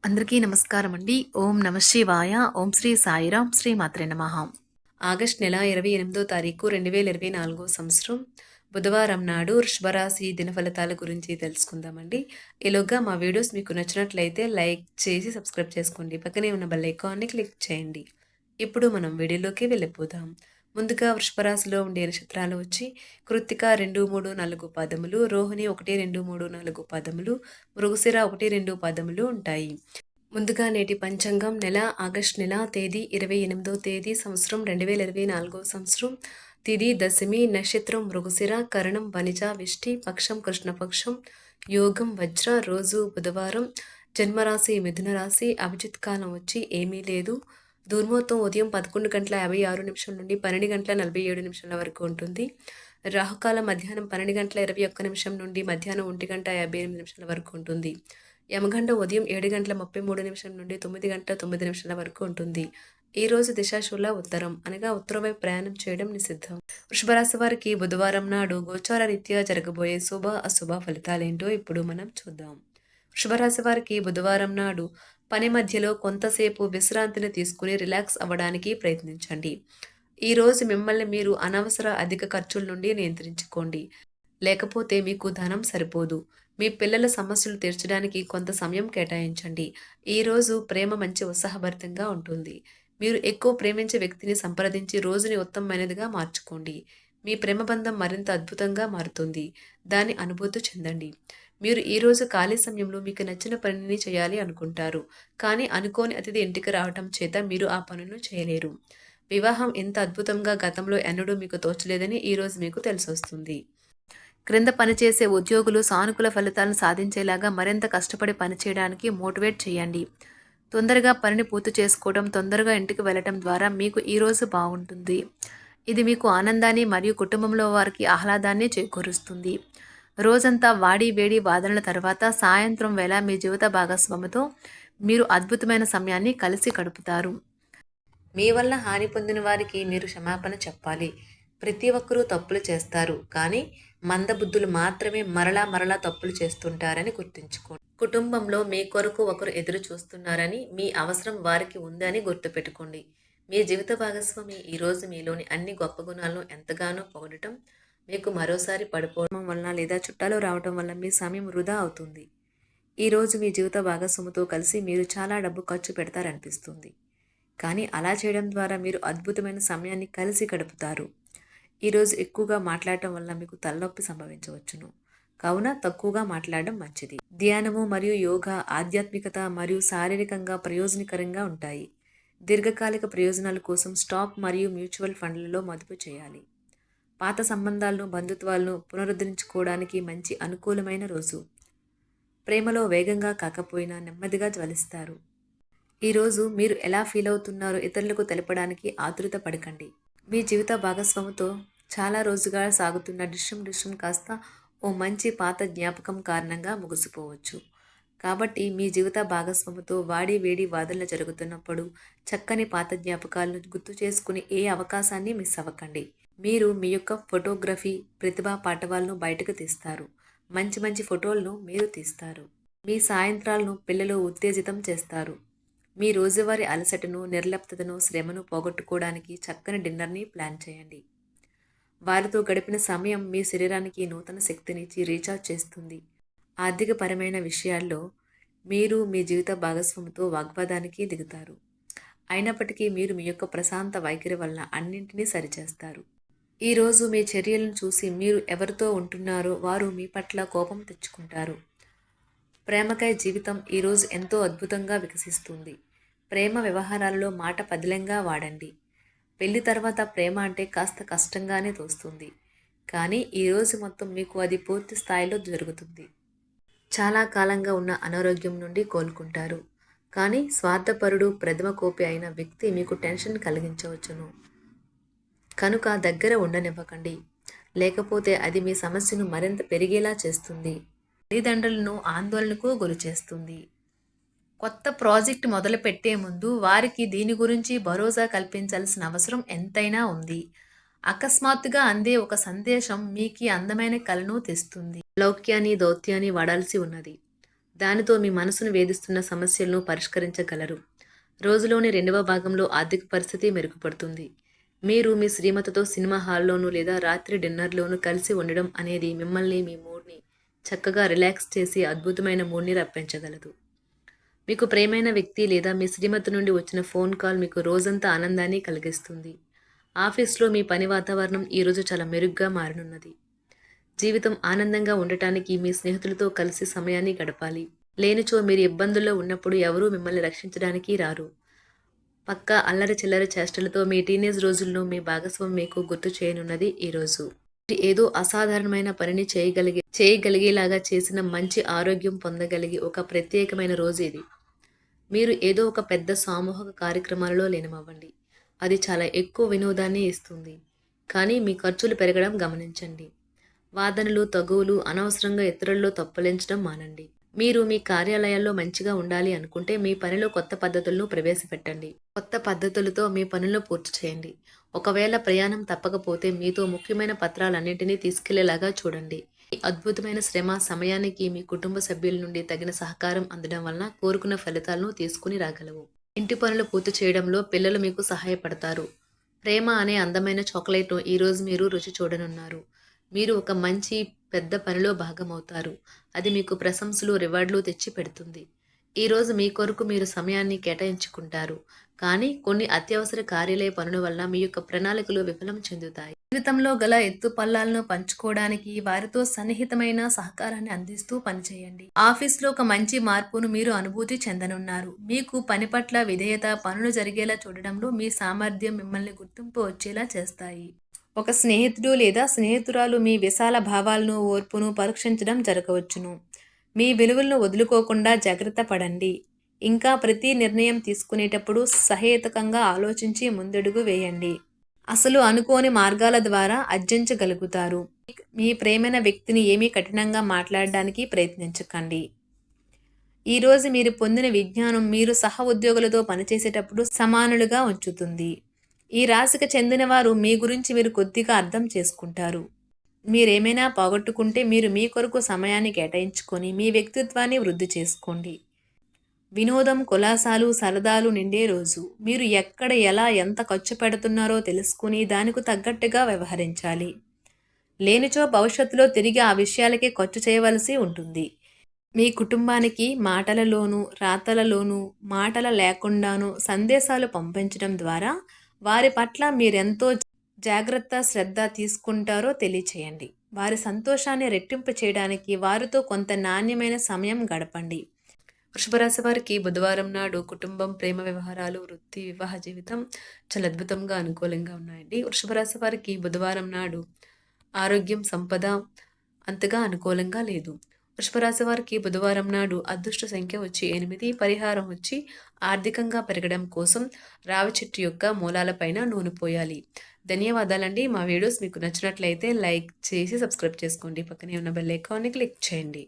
అందరికీ నమస్కారం అండి. ఓం నమ శివాయ. ఓం శ్రీ సాయిరాం. శ్రీ మాత్రే నమః. ఆగస్ట్ నెల 28వ తారీఖు 2024 సంవత్సరం బుధవారం నాడు వృషభరాశి దినఫలితాల గురించి తెలుసుకుందామండి. ఈలోగా మా వీడియోస్ మీకు నచ్చినట్లయితే లైక్ చేసి సబ్స్క్రైబ్ చేసుకోండి. పక్కనే ఉన్న బెల్ ఐకాన్ని క్లిక్ చేయండి. ఇప్పుడు మనం వీడియోలోకి వెళ్ళిపోదాం. ముందుగా వృషభరాశిలో ఉండే నక్షత్రాలు వచ్చి కృత్తిక 2, 3, 4 పాదములు, రోహిణి 1, 2, 3, 4 పాదములు, మృగశిర 1, 2 పాదములు ఉంటాయి. ముందుగా నేటి పంచాంగం నెల ఆగస్టు నెల తేదీ 28వ తేదీ సంవత్సరం 2024 సంవత్సరం తిథి దశమి నక్షత్రం మృగశిర కరణం వనిజ విష్టి పక్షం కృష్ణపక్షం యోగం వజ్ర రోజు బుధవారం జన్మరాశి మిథున రాశి అభిజిత్ కాలం వచ్చి ఏమీ లేదు. దుర్ముహూర్తం ఉదయం 11:56 నుండి 12:47 వరకు ఉంటుంది. రాహుకాలం మధ్యాహ్నం 12:21 నుండి మధ్యాహ్నం 1:58 వరకు ఉంటుంది. యమగంట ఉదయం 7:33 నుండి 9:09 వరకు ఉంటుంది. ఈ రోజు దిశాశూల ఉత్తరం అనగా ఉత్తరం వైపు ప్రయాణం చేయడం నిషిద్ధం. వృషభరాశి వారికి బుధవారం నాడు గోచార రీత్యా జరగబోయే శుభ అశుభ ఫలితాలేంటో ఇప్పుడు మనం చూద్దాం. వృషభరాశి వారికి బుధవారం నాడు పని మధ్యలో కొంతసేపు విశ్రాంతిని తీసుకుని రిలాక్స్ అవ్వడానికి ప్రయత్నించండి. ఈ రోజు మిమ్మల్ని మీరు అనవసర అధిక ఖర్చుల నుండి నియంత్రించుకోండి. లేకపోతే మీకు ధనం సరిపోదు. మీ పిల్లల సమస్యలు తీర్చడానికి కొంత సమయం కేటాయించండి. ఈ రోజు ప్రేమ మంచి ఉత్సాహభరితంగా ఉంటుంది. మీరు ఎక్కువ ప్రేమించే వ్యక్తిని సంప్రదించి రోజుని ఉత్తమమైనదిగా మార్చుకోండి. మీ ప్రేమ బంధం మరింత అద్భుతంగా మారుతుంది. దాన్ని అనుభూతి చెందండి. మీరు ఈ రోజు ఖాళీ సమయంలో మీకు నచ్చిన పనిని చేయాలి అనుకుంటారు. కానీ అనుకోని అతిథి ఇంటికి రావటం చేత మీరు ఆ పనులను చేయలేరు. వివాహం ఎంత అద్భుతంగా గతంలో ఎన్నడూ మీకు తోచలేదని ఈ రోజు మీకు తెలిసొస్తుంది. క్రింద పనిచేసే ఉద్యోగులు సానుకూల ఫలితాలను సాధించేలాగా మరింత కష్టపడి పనిచేయడానికి మోటివేట్ చేయండి. తొందరగా పనిని పూర్తి చేసుకోవడం, తొందరగా ఇంటికి వెళ్ళటం ద్వారా మీకు ఈరోజు బాగుంటుంది. ఇది మీకు ఆనందాన్ని మరియు కుటుంబంలో వారికి ఆహ్లాదాన్ని చేకూరుస్తుంది. రోజంతా వాడి వేడి వాదనల తర్వాత సాయంత్రం వేళ మీ జీవిత భాగస్వామితో మీరు అద్భుతమైన సమయాన్ని కలిసి గడుపుతారు. మీ వల్ల హాని పొందిన వారికి మీరు క్షమాపణ చెప్పాలి. ప్రతి ఒక్కరూ తప్పులు చేస్తారు, కానీ మందబుద్ధులు మాత్రమే మరలా తప్పులు చేస్తుంటారని గుర్తుంచుకోండి. కుటుంబంలో మీ కొరకు ఒకరు ఎదురు చూస్తున్నారని, మీ అవసరం వారికి ఉందని గుర్తుపెట్టుకోండి. మీ జీవిత భాగస్వామి ఈరోజు మీలోని అన్ని గొప్ప గుణాలను ఎంతగానో పొగడటం మీకు మరోసారి పడిపోవడం వలన లేదా చుట్టాలు రావడం వల్ల మీ సమయం వృధా అవుతుంది. ఈరోజు మీ జీవిత భాగస్వామితో కలిసి మీరు చాలా డబ్బు ఖర్చు పెడతారనిపిస్తుంది, కానీ అలా చేయడం ద్వారా మీరు అద్భుతమైన సమయాన్ని కలిసి గడుపుతారు. ఈరోజు ఎక్కువగా మాట్లాడటం వల్ల మీకు తలనొప్పి సంభవించవచ్చును, కావున తక్కువగా మాట్లాడడం మంచిది. ధ్యానము మరియు యోగా ఆధ్యాత్మికత మరియు శారీరకంగా ప్రయోజనకరంగా ఉంటాయి. దీర్ఘకాలిక ప్రయోజనాల కోసం స్టాక్ మరియు మ్యూచువల్ ఫండ్లలో మదుపు చేయాలి. పాత సంబంధాలను బంధుత్వాలను పునరుద్ధరించుకోవడానికి మంచి అనుకూలమైన రోజు. ప్రేమలో వేగంగా కాకపోయినా నెమ్మదిగా జ్వలిస్తారు. ఈరోజు మీరు ఎలా ఫీల్ అవుతున్నారో ఇతరులకు తెలపడానికి ఆతృత పడకండి. మీ జీవిత భాగస్వామితో చాలా రోజుగా సాగుతున్న డిస్కషన్ కాస్త ఓ మంచి పాత జ్ఞాపకం కారణంగా ముగిసిపోవచ్చు. కాబట్టి మీ జీవిత భాగస్వామితో వాడి వేడి వాదనలు జరుగుతున్నప్పుడు చక్కని పాత జ్ఞాపకాలను గుర్తు చేసుకుని ఏ అవకాశాన్ని మిస్ అవ్వకండి. మీరు మీ యొక్క ఫోటోగ్రఫీ ప్రతిభా పాటవాలను బయటకు తీస్తారు. మంచి ఫోటోలను మీరు తీస్తారు. మీ సాయంత్రాలను పిల్లలు ఉత్తేజితం చేస్తారు. మీ రోజువారీ అలసటను, నిర్లిప్తతను, శ్రమను పోగొట్టుకోవడానికి చక్కని డిన్నర్ని ప్లాన్ చేయండి. వారితో గడిపిన సమయం మీ శరీరానికి నూతన శక్తినిచ్చి రీఛార్జ్ చేస్తుంది. ఆర్థికపరమైన విషయాల్లో మీరు మీ జీవిత భాగస్వామితో వాగ్వాదానికి దిగుతారు. అయినప్పటికీ మీరు మీ యొక్క ప్రశాంత వైఖరి వలన అన్నింటినీ సరిచేస్తారు. ఈరోజు మీ చర్యలను చూసి మీరు ఎవరితో ఉంటున్నారో వారు మీ పట్ల కోపం తెచ్చుకుంటారు. ప్రేమకై జీవితం ఈరోజు ఎంతో అద్భుతంగా వికసిస్తుంది. ప్రేమ వ్యవహారాలలో మాట పదిలంగా వాడండి. పెళ్లి తర్వాత ప్రేమ అంటే కాస్త కష్టంగానే తోస్తుంది, కానీ ఈరోజు మొత్తం మీకు అది పూర్తి స్థాయిలో జరుగుతుంది. చాలా కాలంగా ఉన్న అనారోగ్యం నుండి కోలుకుంటారు, కానీ స్వార్థపరుడు ప్రథమ కోపి అయిన వ్యక్తి మీకు టెన్షన్ కలిగించవచ్చును. కనుక దగ్గర ఉండనివ్వకండి, లేకపోతే అది మీ సమస్యను మరింత పెరిగేలా చేస్తుంది. తల్లిదండ్రులను ఆందోళనకు గురిచేస్తుంది. కొత్త ప్రాజెక్ట్ మొదలు పెట్టే ముందు వారికి దీని గురించి భరోసా కల్పించాల్సిన అవసరం ఎంతైనా ఉంది. అకస్మాత్తుగా అందే ఒక సందేశం మీకు అందమైన కలను తెస్తుంది. లౌక్యాన్ని దౌత్యాన్ని వాడాల్సి ఉన్నది. దానితో మీ మనసును వేధిస్తున్న సమస్యలను పరిష్కరించగలరు. రోజులోని రెండవ భాగంలో ఆర్థిక పరిస్థితి మెరుగుపడుతుంది. మీరు మీ శ్రీమతితో సినిమా హాల్లోనూ లేదా రాత్రి డిన్నర్లోనూ కలిసి ఉండడం అనేది మిమ్మల్ని మీ మూడ్ని చక్కగా రిలాక్స్ చేసి అద్భుతమైన మూడ్ని రప్పించగలదు. మీకు ప్రియమైన వ్యక్తి లేదా మీ శ్రీమతి నుండి వచ్చిన ఫోన్ కాల్ మీకు రోజంతా ఆనందాన్ని కలిగిస్తుంది. ఆఫీస్లో మీ పని వాతావరణం ఈరోజు చాలా మెరుగ్గా మారనున్నది. జీవితం ఆనందంగా ఉండటానికి మీ స్నేహితులతో కలిసి సమయాన్ని గడపాలి. లేనిచో మీరు ఇబ్బందుల్లో ఉన్నప్పుడు ఎవరూ మిమ్మల్ని రక్షించడానికి రారు. పక్కా అల్లరి చిల్లరి చేష్టలతో మీ టీనేజ్ రోజుల్లో మీ భాగస్వామి మీకు గుర్తు చేయనున్నది ఈరోజు. ఏదో అసాధారణమైన పనిని చేయగలిగేలాగా చేసిన మంచి ఆరోగ్యం పొందగలిగి ఒక ప్రత్యేకమైన రోజు ఇది. మీరు ఏదో ఒక పెద్ద సామూహిక కార్యక్రమాలలో లీనమవ్వండి. అది చాలా ఎక్కువ వినోదాన్ని ఇస్తుంది. కానీ మీ ఖర్చులు పెరగడం గమనించండి. వాదనలు తగువులు అనవసరంగా ఇతరుల్లో తప్పులించడం మానండి. మీరు మీ కార్యాలయాల్లో మంచిగా ఉండాలి అనుకుంటే మీ పనిలో కొత్త పద్ధతులను ప్రవేశపెట్టండి. కొత్త పద్ధతులతో మీ పనులను పూర్తి చేయండి. ఒకవేళ ప్రయాణం తప్పకపోతే మీతో ముఖ్యమైన పత్రాలన్నింటినీ తీసుకెళ్లేలాగా చూడండి. ఈ అద్భుతమైన శ్రమ సమయానికి మీ కుటుంబ సభ్యుల నుండి తగిన సహకారం అందడం వలన కోరుకున్న ఫలితాలను తీసుకుని రాగలవు. ఇంటి పనులు పూర్తి చేయడంలో పిల్లలు మీకు సహాయపడతారు. ప్రేమ అనే అందమైన చాక్లెట్ను ఈరోజు మీరు రుచి చూడనున్నారు. మీరు ఒక మంచి పెద్ద పనిలో భాగమవుతారు. అది మీకు ప్రశంసలు రివార్డులు తెచ్చి పెడుతుంది. ఈరోజు మీ కొరకు మీరు సమయాన్ని కేటాయించుకుంటారు. కానీ కొన్ని అత్యవసర కార్యాలయ పనుల వల్ల మీ యొక్క ప్రణాళికలు విఫలం చెందుతాయి. జీవితంలో గల ఎత్తు పల్లాలను పంచుకోవడానికి వారితో సన్నిహితమైన సహకారాన్ని అందిస్తూ పనిచేయండి. ఆఫీస్లో ఒక మంచి మార్పును మీరు అనుభూతి చెందనున్నారు. మీకు పని పట్ల విధేయత, పనులు జరిగేలా చూడడంలో మీ సామర్థ్యం మిమ్మల్ని గుర్తింపు వచ్చేలా చేస్తాయి. ఒక స్నేహితుడు లేదా స్నేహితురాలు మీ విశాల భావాలను, ఓర్పును పరీక్షించడం జరగవచ్చును. మీ విలువలను వదులుకోకుండా జాగ్రత్త పడండి. ఇంకా ప్రతి నిర్ణయం తీసుకునేటప్పుడు సహేతుకంగా ఆలోచించి ముందడుగు వేయండి. అసలు అనుకోని మార్గాల ద్వారా అర్జించగలుగుతారు. మీ ప్రేమైన వ్యక్తిని ఏమీ కఠినంగా మాట్లాడడానికి ప్రయత్నించకండి. ఈరోజు మీరు పొందిన విజ్ఞానం మీరు సహ ఉద్యోగులతో పనిచేసేటప్పుడు సమానులుగా ఉంచుతుంది. ఈ రాశికి చెందిన వారు మీ గురించి మీరు కొద్దిగా అర్థం చేసుకుంటారు. మీరేమైనా పోగొట్టుకుంటే మీరు మీ కొరకు సమయాన్ని కేటాయించుకొని మీ వ్యక్తిత్వాన్ని వృద్ధి చేసుకోండి. వినోదం, కులాసాలు, సరదాలు నిండే రోజు. మీరు ఎక్కడ, ఎలా, ఎంత ఖర్చు పెడుతున్నారో తెలుసుకుని దానికి తగ్గట్టుగా వ్యవహరించాలి. లేనిచో భవిష్యత్తులో తిరిగి ఆ విషయాలకే ఖర్చు చేయవలసి ఉంటుంది. మీ కుటుంబానికి మాటలలోనూ, రాతలలోనూ, మాటల లేకుండానూ సందేశాలు పంపించడం ద్వారా వారి పట్ల మీరెంతో జాగ్రత్త, శ్రద్ధ తీసుకుంటారో తెలియచేయండి. వారి సంతోషాన్ని రెట్టింపు చేయడానికి వారితో కొంత నాణ్యమైన సమయం గడపండి. వృషభరాశి వారికి బుధవారం నాడు కుటుంబం, ప్రేమ వ్యవహారాలు, వృత్తి, వివాహ జీవితం చాలా అద్భుతంగా అనుకూలంగా ఉన్నాయండి. వృషభరాశి వారికి బుధవారం నాడు ఆరోగ్యం, సంపద అంతగా అనుకూలంగా లేదు. వృషభరాశి వారికి బుధవారం నాడు అదృష్ట సంఖ్య వచ్చి 8, పరిహారం వచ్చి ఆర్థికంగా పెరగడం కోసం రావి చెట్టు యొక్క మూలాలపైన నూనె పోయాలి. ధన్యవాదాలండి. మా వీడియోస్ మీకు నచ్చినట్లయితే లైక్ చేసి సబ్స్క్రైబ్ చేసుకోండి. పక్కనే ఉన్న బెల్ ఐకాన్ని క్లిక్ చేయండి.